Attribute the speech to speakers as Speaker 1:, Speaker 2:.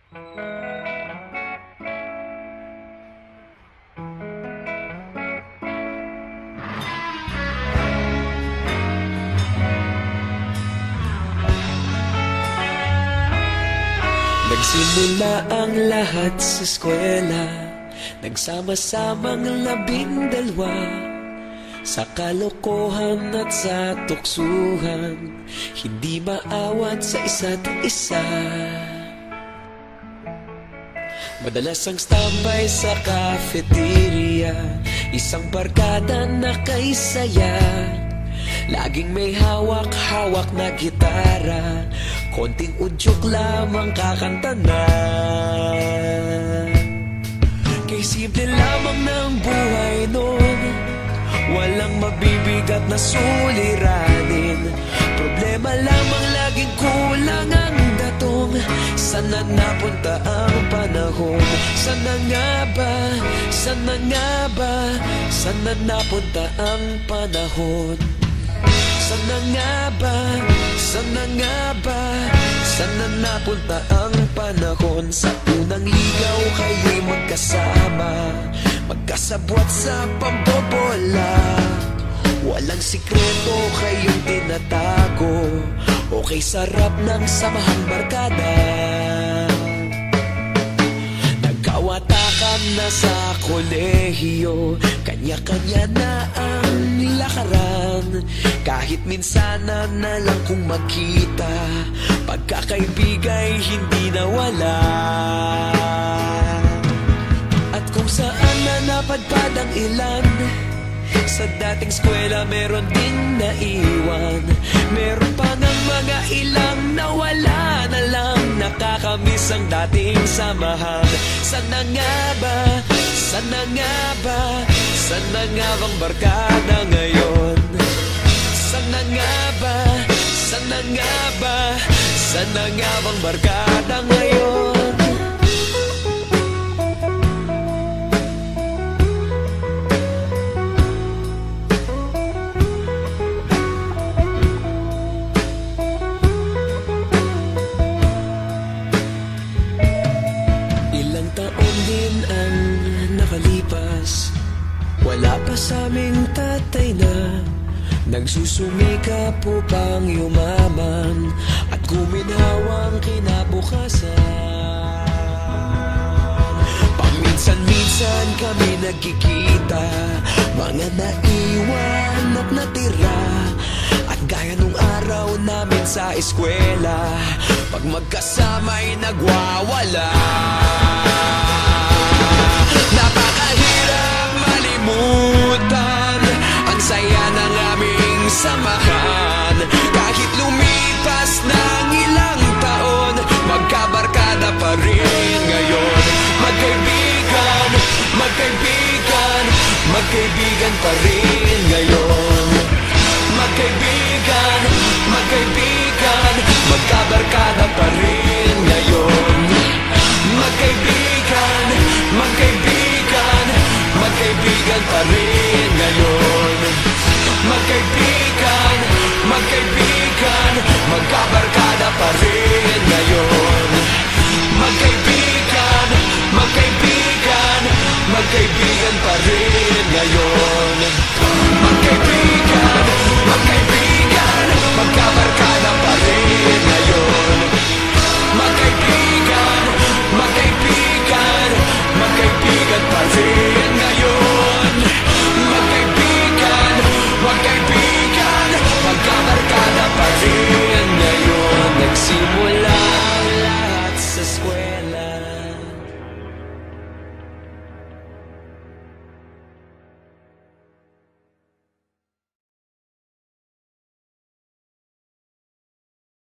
Speaker 1: Nagsimula ang lahat sa eskwela, nagsama-samang 12, sa kalokohan at sa tuksuhan, hindi maawat sa isa't isa. Madalas ang standby sa cafeteria, isang barkada na kay saya. Laging may hawak-hawak na gitara, konting udyok lamang kakanta na. Kay simple lamang ng buhay nun, walang mabibigat na suliranin. Problema lamang laging kulang ang datong. Sana napunta ang panahon? Sana nga ba? Sana nga ba? Sana napunta ang panahon? Sana nga ba? Sana nga ba? Sana napunta ang panahon? Sa unang ligaw kayo'y magkasama, magkasabwat sa pambobola. Walang sikreto kayong tinatago, okay sarap ng samahang barkada. Nagkawatakan na sa kolehiyo, kanya-kanya na ang lakaran. Kahit minsan na lang kung magkita, pagkakaibigay hindi nawala. At kung saan na napadpad ang ilan, sa dating eskwela meron ding naiwan. Meron pa ng mga ilang nawala na lang, nakakamiss ang dating samahan. Sana nga ba? Sana nga ba? Sana nga bang barkada ngayon? Sana nga ba? Sana nga ba? Sana nga bang barkada ngayon? Ilang taon din ang nakalipas, wala pa sa aming tatay na nagsusumikap upang yumaman at guminhawang kinabukasan. Paminsan-minsan kami nagkikita, mga naiwan at natira. At gaya nung araw namin sa eskwela, pag magkasama'y nagwawala. Napakahirap malimutan ang saya ng aming samahan.